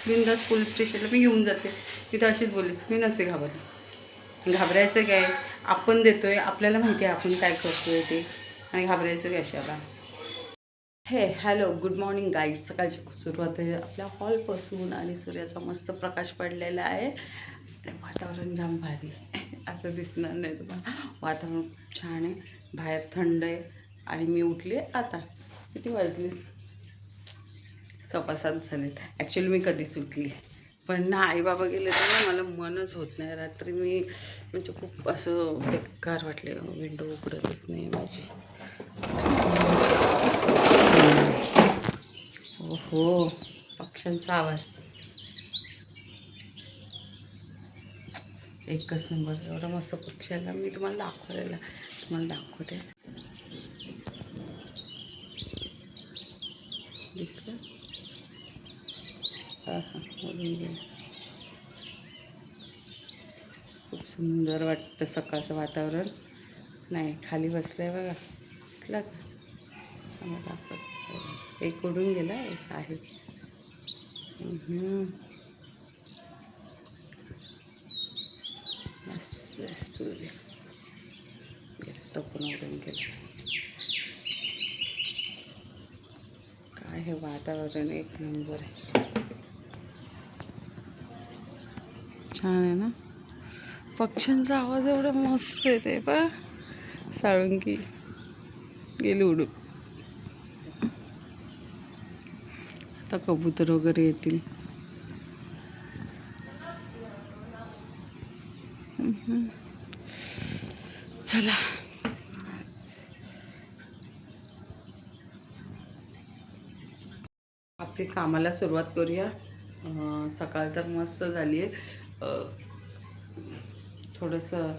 बिनधास्त पोलीस स्टेशनला मी घेऊन जाते. तिथं अशीच बोललीस, मी नसे घाबरले. घाबरायचं काय, आपण देतोय, आपल्याला माहिती आहे आपण काय करतोय ते, आणि घाबरायचं कशाला. Hello, good morning guide. सकाळची सुरुवात आहे आपल्या हॉलपासून आणि सूर्याचा मस्त प्रकाश पडलेला आहे. वातावरण जाम भारी असं दिसणार नाही तुम्हाला. वातावरण खूप छान आहे, बाहेर थंड आहे. आणि मी उठले आता. किती वाजले? 6:15 झालेत. ॲक्च्युली मी कधीच उठली, पण ना आई बाबा गेले तर मला मनच होत नाही. रात्री मी म्हणजे खूप असं बेकार वाटले, विंडो उघडतच नाही माझी. हो, पक्ष्यांचा आवाज एकच नंबर. एवढा मस्त पक्ष्याला मी तुम्हाला दाखवलेला, तुम्हाला दाखवते. दिसलं? हां हां, बोलून गेलं. खूप सुंदर वाटतं सकाळचं वातावरण. नाही, खाली बसलं आहे बघा, दिसलं का? मला दाखवत. एक उडून गेला, एक आहे. मस्त सूर्य गेला, तो पण उडून गेला. काय हे वातावरण एक नंबर आहे, छान आहे ना. पक्ष्यांचा आवाज एवढा मस्त येते पा. साळुंकी गेली उडून. आता कबूतर वगैरे येतील. चला, आपली कामाला सुरुवात करूया. सकाळ तर मस्त झाली आहे. थोडंसं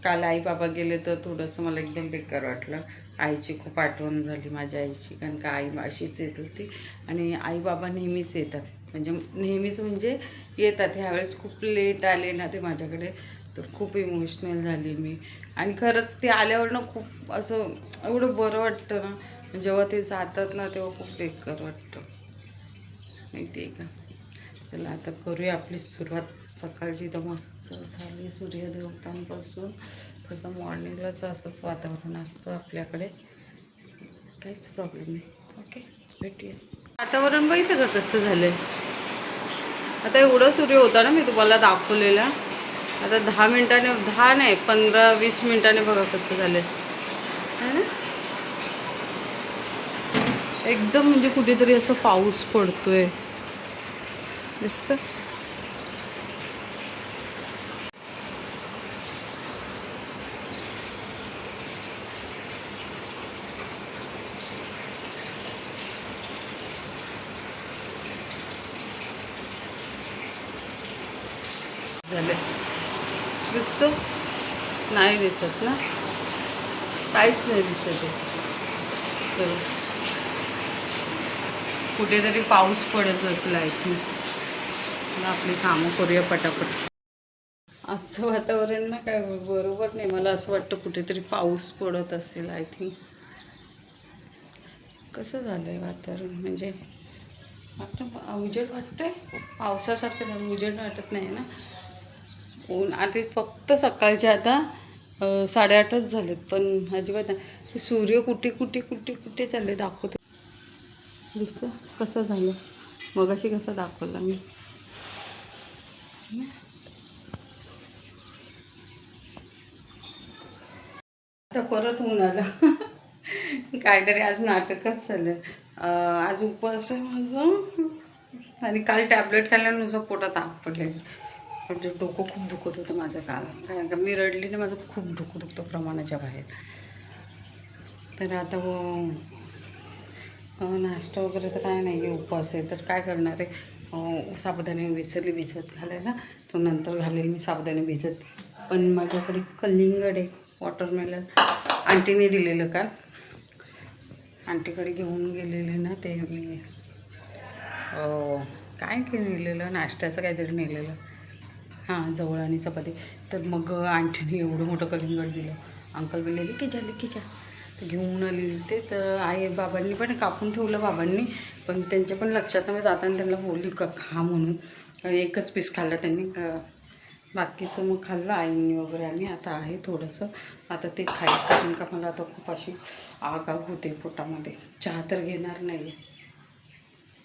काल आई बाबा गेले तर थोडंसं मला एकदम बेकार वाटलं. आईची खूप आठवण झाली, माझ्या आईची, कारण का आई अशीच येत होती. आणि आई बाबा नेहमीच येतात, म्हणजे नेहमीच म्हणजे येतात. ह्यावेळेस खूप लेट आले ना ते माझ्याकडे, तर खूप इमोशनल झाली मी. आणि खरंच ते आल्यावर ना खूप असं एवढं बरं वाटतं ना, जेव्हा ते जातात ना तेव्हा खूप बेकार वाटतं, माहिती आहे का. चला आता करूया आपली सुरुवात. सकाळची तर मस्त झाली सूर्यदेवतांपासून. तसं मॉर्निंगलाच असंच वातावरण असतं आपल्याकडे, काहीच प्रॉब्लेम नाही. ओके, भेटूया. वातावरण बघितलं का कसं झालं आहे. आता एवढं सूर्य होता ना मी तुम्हाला दाखवलेला, आता 10 मिनिटाने, 10 नाही 15-20 मिनिटाने बघा कसं झालं आहे ना. एकदम म्हणजे कुठेतरी असं पाऊस पडतोय, दिसतं. झालं, दिसतो? नाही दिसत ना, काहीच नाही दिसत आहे. तर कुठेतरी पाऊस पडत असला आय थिंक. आपली कामं करूया पटापट. आजचं वातावरण ना काय बरोबर नाही, मला असं वाटतं कुठेतरी पाऊस पडत असेल आय थिंक. कसं झालं आहे वातावरण, म्हणजे आता उजेड वाटतंय, पावसासारखं झालं, उजेड वाटत नाही ना. ऊन आता फक्त सकाळचे आता 8:30च झालेत, पण अजिबात नाही. सूर्य कुठे कुठे कुठे कुठे चालले दाखवते, दिसतं कसं झालं. मगाशी कसं दाखवलं मी. आता परत ऊन आलं. काहीतरी आज नाटकच झालं. आज उपवास आहे माझं, आणि काल टॅबलेट खाल्ल्यानुसार पोटात ताप पडलेली, म्हणजे डोकं खूप दुखत होतं माझं काल, कारण का मी रडली ना, माझं खूप डोकं दुखतं प्रमाणाच्या बाहेर. तर आता नाश्ता वगैरे तर काय नाही आहे, उपवास आहे तर काय करणार आहे. साबुदाणे विसरली भिजत घालायला, तो नंतर घालेल मी साबुदाणे भिजत. पण माझ्याकडे कलिंगड आहे, वॉटरमेलन आंटीने दिलेलं काल, आंटीकडे घेऊन गेलेले ना ते मी. काय ते नेलेलं, नाश्त्याचं काहीतरी नेलेलं, हां जवळ आणि चपाती. तर मग आंटीने एवढं मोठं कलिंगड दिलं. अंकल बोलले की जा, तर घेऊन आलेली ते. तर आई बाबांनी पण कापून ठेवलं बाबांनी, पण त्यांच्या पण लक्षात नाही. जाताना त्यांना बोलली का खा म्हणून. एकच पीस खाल्लं त्यांनी, बाकीचं मग खाल्लं आईंनी वगैरे. आणि आता आहे थोडंसं, आता ते खायचं. कारण का मला आता खूप अशी आग होते पोटामध्ये. चहा तर घेणार नाही आहे.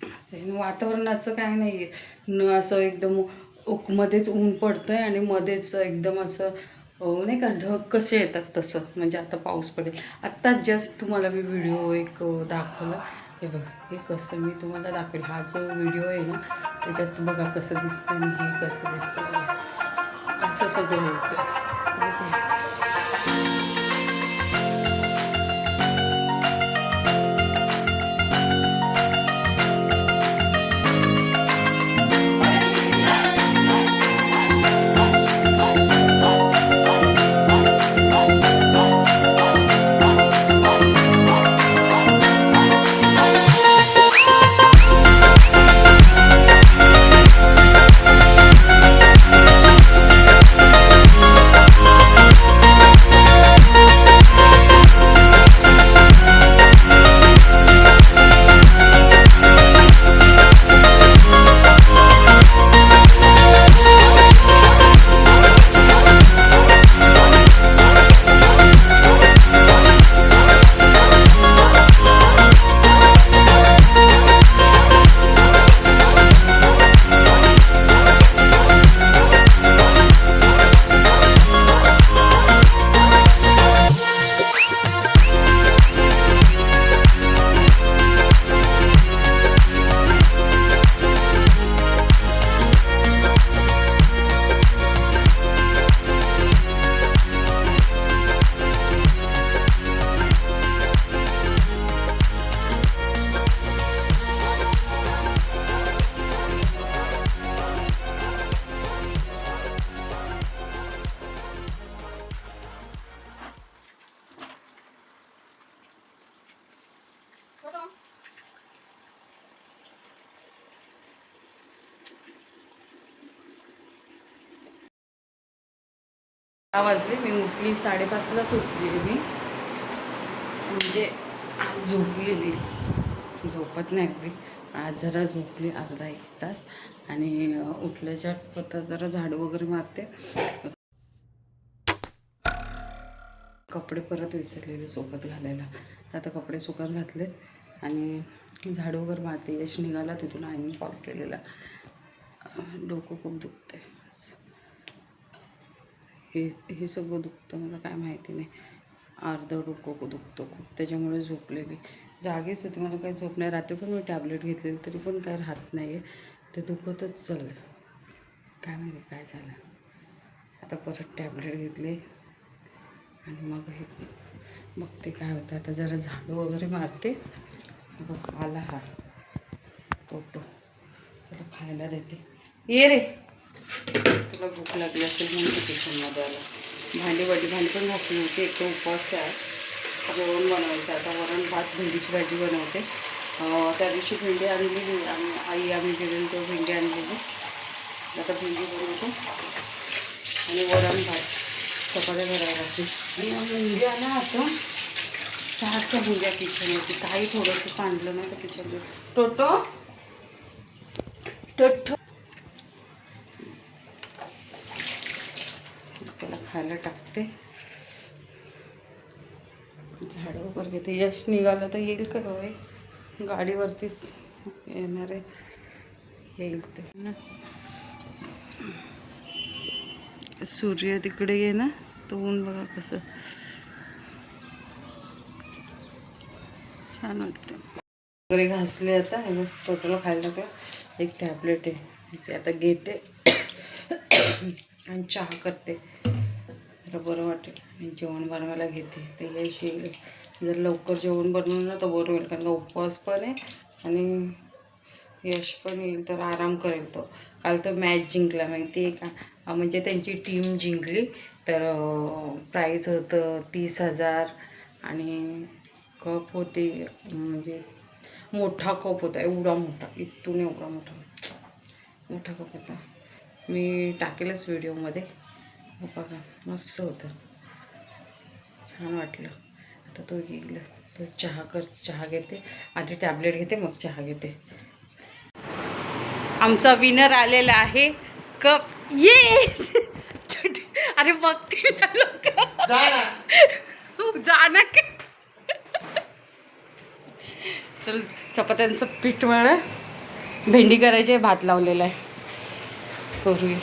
असं वातावरणाचं काय नाही आहे न, असं एकदम मध्येच ऊन पडतं आहे आणि मध्येच एकदम असं नाही का ढग कसे येतात तसं. म्हणजे आता पाऊस पडेल. आत्ता जस्ट तुम्हाला मी व्हिडिओ एक दाखवला. हे बघा, हे कसं मी तुम्हाला दाखवेल. हा जो व्हिडिओ आहे ना, त्याच्यात बघा कसं दिसतं आणि हे कसं दिसतं. असं सगळं होतं. वाजले, मी उठली 5:30लाच उठली मी. म्हणजे आज झोपलेली, झोपत नाही अगदी. आज जरा झोपली अर्धा एक तास. आणि उठल्याच्या आता जरा झाडू वगैरे मारते. कपडे परत विसरलेले सोबत घालायला, तर आता कपडे सुकत घातलेत आणि झाडू वगैरे मारते. यश निघाला तिथून, आईने कॉल केलेला. डोकं खूप दुखते. हे सगळं दुखतं, मला काय माहिती नाही. अर्धं डोकं दुखतं खूप, त्याच्यामुळे झोपलेली. जागीच होती, मला काही झोप नाही. रात्री पण मी टॅबलेट घेतलेली तरी पण काय राहत नाही आहे. ते दुखतच चाललं, काय माहिती काय झालं. आता परत टॅबलेट घेतले आणि मग हे बघते काय होतं. आता जरा झाडू वगैरे मारते. बघ आला हा टोटो, त्याला खायला देते. ये रे, तुला भूक लागली असेल म्हणून किचनमध्ये आला. भांडी पण घातली होती. एक उपवास आहे, जेवण बनावायचं. आता वरण भात भेंडीची भाजी बनवते. त्या दिवशी भेंडी आणलेली आणि आम्ही गेलेलो तो भेंडी आणलेली. आता भेंडी बनवतो आणि वरण भात सकाळी भरायला लागते. आणि भेंडी आला आता सारख्या भेंड्या किचनवरती. काही थोडंसं सांडलं नाही तर किचनमध्ये. टोटो त्याला खायला टाकते. झाडं वगैरे घेते. यश निघालं तर येईल का होय, गाडीवरतीच येणार आहे, येईल ते ना. सूर्य तिकडे ये ना, तो ऊन बघा कसं छान वाटतं. वगैरे घासले आता. हे बघ टोटोला खायला टाकलं. एक टॅबलेट आहे ते आता घेते आणि चहा करते, जरा बरं वाटेल. आणि जेवण बनवायला घेते. ते यश येईल, जर लवकर जेवण बनवलं ना तर बरं होईल. कारण का उपवास पण आहे आणि यश पण येईल तर आराम करेल तो. काल तो मॅच जिंकला माहिती आहे का, म्हणजे त्यांची टीम जिंकली. तर प्राईज होतं 30,000 आणि कप होते. म्हणजे मोठा कप होता, एवढा मोठा, इथून एवढा मोठा कप होता. मी टाकेलच व्हिडिओमध्ये. बघा मस्त होतं, छान वाटलं. आता तो येईल तर चहा घेते आधी, टॅबलेट घेते मग चहा घेते. आमचा विनर आलेला आहे कप. ये अरे बघते ना लोक, जा ना. चल चपात्यांचं पीठ मळ, भेंडी करायची आहे, भात लावलेला आहे, करूया.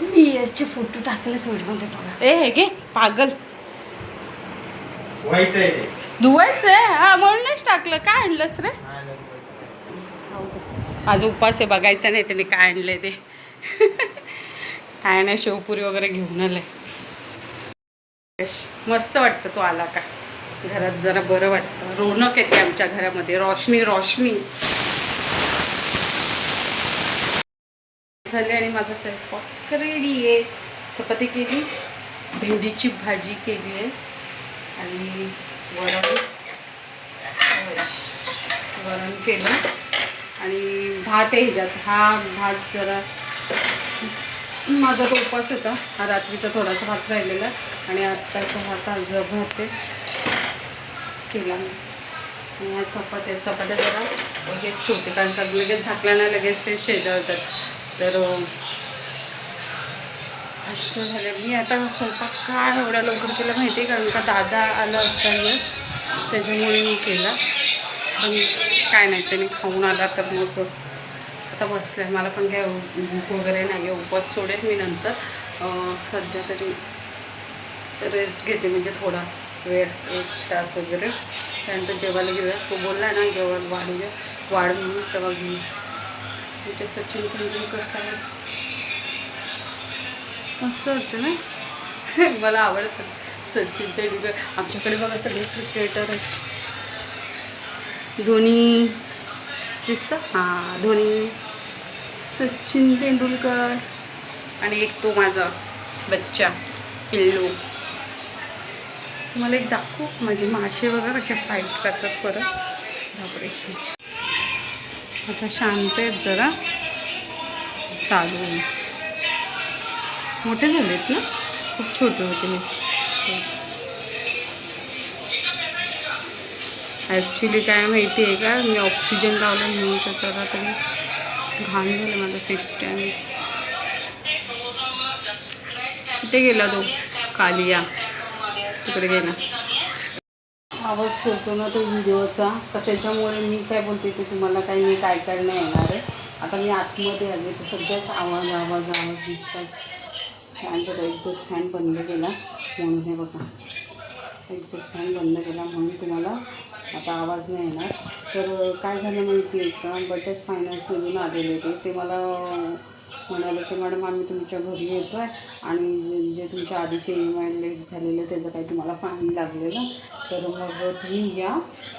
मी याचे फोटो टाकलेच व्हिडिओमध्ये बघा. हे घे पागल, धुवायचंय. हा म्हणूनच टाकलं. काय आणलंस रे? आज उपास आहे, बघायचं नाही त्याने काय आणलंय ते. काय नाही, शेवपुरी वगैरे घेऊन आलंय. मस्त वाटतं तो आला का घरात, जरा बरं वाटतं, रौनक येते आमच्या घरामध्ये, रोशनी रोशनी झाली. आणि माझा स्वयंपाक रेडी आहे. चपाती केली, भेंडीची भाजी केली आहे आणि वरण केलं आणि भात आहे ह्याच्यात. हा भात जरा माझा तो उपास होता, हा रात्रीचा थोडासा भात राहिलेला आणि आत्ताचा भात आज भात केला मी. आणि ह्या चपात्या जरा लगेच ठेवते, कारण का लगेच झाकल्यानं लगेच ते शेजारतात. तर असं झालं. मी आता स्वयंपाक काय एवढ्या लवकर केला माहिती आहे, कारण का दादा आला असता यश, त्याच्यामुळे मी केला. पण काय नाही, त्याने खाऊन आला तर मग आता बसलं आहे. मला पण काय भूक वगैरे नाही आहे, उपवास सोडेल मी नंतर. सध्या तरी रेस्ट घेते, म्हणजे थोडा वेळ 1 तास वगैरे, त्यानंतर जेवायला घेऊया. तो बोलला ना जेवण वाढ म्हणून, तेव्हा घेऊ. म्हणजे सचिन तेंडुलकर साहेब मस्त वाटतं ना. मला आवडतं सचिन तेंडुलकर. आमच्याकडे बघा सगळे क्रिकेटर आहेत. धोनी दिसतं, हां धोनी, सचिन तेंडुलकर आणि एक तो माझा बच्चा पिल्लू. तुम्हाला एक दाखवू, माझे मासे बघा कसे फाईट करतात परत. बापरे, आता शांत आहेत जरा, चालू आहे. मोठे झालेत ना, खूप छोटे होते हे. ॲक्च्युली काय माहिती आहे का, मी ऑक्सिजन लावलं म्हणून तर त्याला तरी घाण झालं माझं फिश टँक. कुठे गेला तो कालिया, तिकडे गेला. आवाज करतो ना तो व्हिडिओचा, तर त्याच्यामुळे मी काय बोलते ते तुम्हाला काही नीट ऐकायला नाही येणार आहे. आता मी आतमध्ये आले तर सगळ्याच आवाज दिसतात. त्यानंतर एक्झॉस्ट फॅन बंद केला म्हणून, हे बघा एक्झॉस्ट फॅन बंद केला म्हणून तुम्हाला आता आवाज नाही येणार. तर काय झालं माहिती आहे का, बजाज फायनान्समधून आलेले ते मला म्हणाले की मॅडम आम्ही तुमच्या घरी येतो आहे आणि जे तुमच्या आधीचे EMI लेट झालेलं त्याचं काही तुम्हाला फाईन लागलेलं, तर मग तुम्ही या.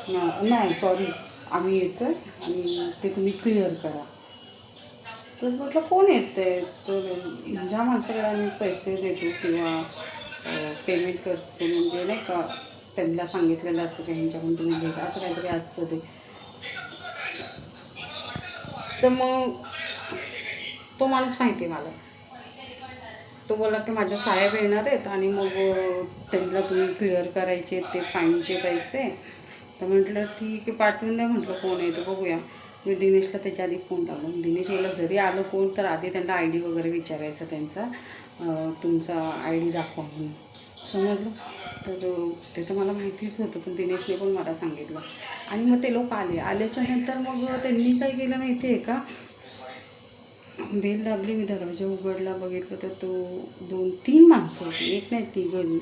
नाही सॉरी, आम्ही येतो आहे आणि ते तुम्ही क्लिअर करा. तर म्हटलं कोण येतं आहे, तर ज्या माणसाकडे आम्ही पैसे देतो किंवा पेमेंट करतो, म्हणजे नाही का त्यांना सांगितलेलं असं की ह्यांच्याकडून तुम्ही घ्या, असं काहीतरी असतं ते. तर मग तो माणूस माहिती आहे मला, तो बोला की माझ्या साहेब येणार आहेत आणि मग त्यांना तुम्ही क्लिअर करायचे ते फाईनचे पैसे. तर म्हटलं ठीक आहे पाठवून द्या. म्हटलं कोण येतं बघूया. मी दिनेशला त्याच्या आधी फोन लावला. दिनेश याला जरी आलं कोण तर आधी त्यांना ID वगैरे विचारायचा त्यांचा, तुमचा ID दाखवा म्हणून, समजलं. तर ते तर मला माहितीच होतं, पण दिनेशने पण मला सांगितलं. आणि मग ते लोक आल्याच्या नंतर मग त्यांनी काय केलं माहिती आहे का, बेल दाबली. मी दरवाजा उघडला, बघितलं तर तो 2-3 माणसं होती, एक नाही तिघं,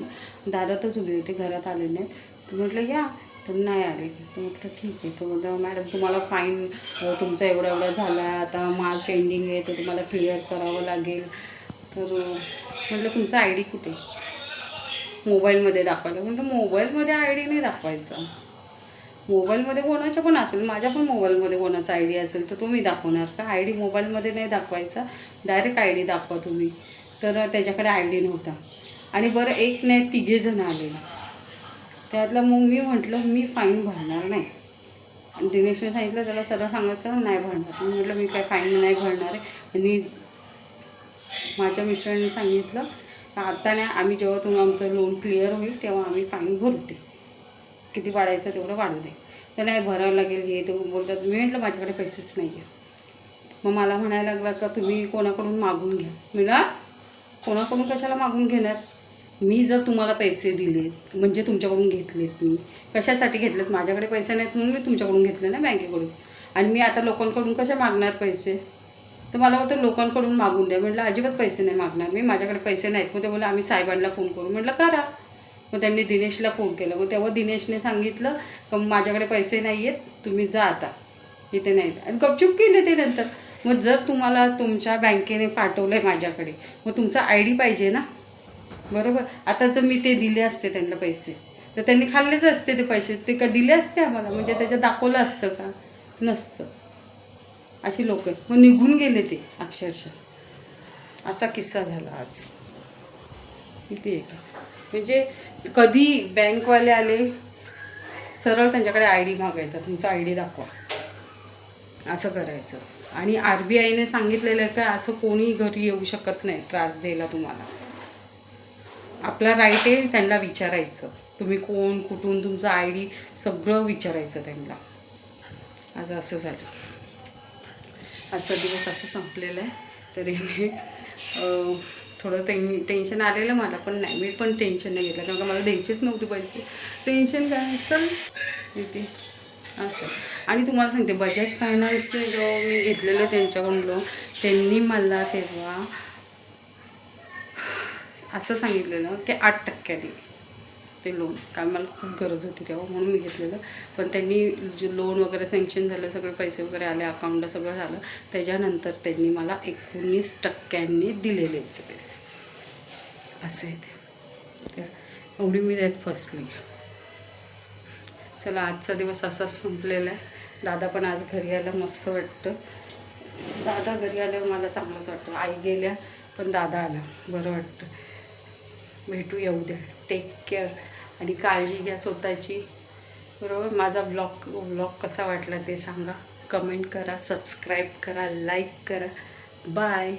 दारातच उभी होते, घरात आले नाही. तर म्हटलं या, तर नाही आले. तर म्हटलं ठीक आहे. तर म्हटलं मॅडम तुम्हाला फाईन तुमचा एवढा झाला, आता मार्च एंडिंग आहे, तर तुम्हाला क्लिअर करावं लागेल. तर म्हटलं तुमचा ID कुठे, मोबाईलमध्ये दाखवायला. म्हटलं मोबाईलमध्ये ID नाही दाखवायचा, मोबाईलमध्ये कोणाच्या पण असेल, माझ्या पण मोबाईलमध्ये कोणाचा ID असेल तर तुम्ही दाखवणार का. ID मोबाईलमध्ये नाही दाखवायचा, डायरेक्ट ID दाखवा तुम्ही. तर त्याच्याकडे ID नव्हता. आणि बरं एक नाही तिघेजण आले त्यातलं. मग मी म्हटलं मी फाईन भरणार नाही. आणि दिनेशने सांगितलं त्याला सरळ सांगायचं नाही भरणार. मी म्हटलं मी काय फाईन नाही भरणार आहे. आणि माझ्या मिस्टरांनी सांगितलं का आता नाही, आम्ही जेव्हा तुम्ही आमचं लोन क्लिअर होईल तेव्हा आम्ही फाईन भरते. किती वाढायचं तेवढं वाढू दे, तर नाही भरावं लागेल हे ते बोलतात. मी म्हटलं माझ्याकडे पैसेच नाही आहे. मग मला म्हणायला लागला का तुम्ही कोणाकडून मागून घ्या. म्हणलं कोणाकडून कशाला मागून घेणार, मी जर तुम्हाला पैसे दिलेत म्हणजे तुमच्याकडून घेतलेत, मी कशासाठी घेतलेत, माझ्याकडे पैसे नाहीत म्हणून मी तुमच्याकडून घेतले ना बँकेकडून. आणि मी आता लोकांकडून कशा मागणार पैसे, तर मला वाटतं लोकांकडून मागून द्या. म्हटलं अजिबात पैसे नाही मागणार मी, माझ्याकडे पैसे नाहीत. मग ते बोलले आम्ही साहेबांना फोन करू. म्हटलं करा. मग त्यांनी दिनेशला फोन केला. मग तेव्हा दिनेशने सांगितलं का माझ्याकडे पैसे नाही आहेत, तुम्ही जा आता, इथे नाही. आणि गपचूप केले ते नंतर. मग जर तुम्हाला तुमच्या बँकेने पाठवलं आहे माझ्याकडे, मग तुमचा आय डी पाहिजे ना, बरोबर. आता जर मी ते दिले असते त्यांना पैसे, तर त्यांनी खाल्लेच असते ते पैसे, ते का दिले असते आम्हाला, म्हणजे त्याच्यात दाखवलं असतं का, नसतं. अशी लोक आहेत. मग निघून गेले ते अक्षरशः. असा किस्सा झाला आज. किती आहे का, म्हणजे कधी बँकवाले आले सरळ त्यांच्याकडे आय डी मागायचा, तुमचा आय डी दाखवा, असं करायचं. आणि RBIने सांगितलेलं आहे का असं कोणी घरी येऊ शकत नाही त्रास द्यायला तुम्हाला. आपला राईट आहे त्यांना विचारायचं, तुम्ही कोण, कुठून, तुमचं आय डी सगळं विचारायचं त्यांना. आज असं झालं. आजचा दिवस असं संपलेला आहे. तरी मी थोडं टेन्शन आलेलं मला, पण नाही, मी पण टेन्शन नाही घेतलं, कारण का मला द्यायचेच नव्हते पैसे. टेन्शन काय, चल येते असं. आणि तुम्हाला सांगते, बजाज फायनान्सने जो मी घेतलेलं त्यांच्याकडून लोन, त्यांनी मला तेव्हा असं सांगितलेलं की 8% ते लोन, कारण मला खूप गरज होती तेव्हा म्हणून मी घेतलेलं. पण त्यांनी जे लोन वगैरे सँक्शन झालं, सगळे पैसे वगैरे आले अकाउंटला, सगळं झालं, त्याच्यानंतर त्यांनी मला 19% दिलेले ते पैसे. असं आहे ते. एवढी मी त्यात फसली. चला, आजचा दिवस असाच संपलेला आहे. दादा पण आज घरी आला, मस्त वाटतं. दादा घरी आल्यावर मला चांगलंच वाटतं. आई गेल्या पण दादा आला, बरं वाटतं. भेटू, येऊ द्या. टेक केअर आणि काळजी घ्या स्वतःची, बरोबर. माझा व्लॉग कसा वाटला ते सांगा, कमेंट करा, सबस्क्राईब करा, लाईक करा. बाय.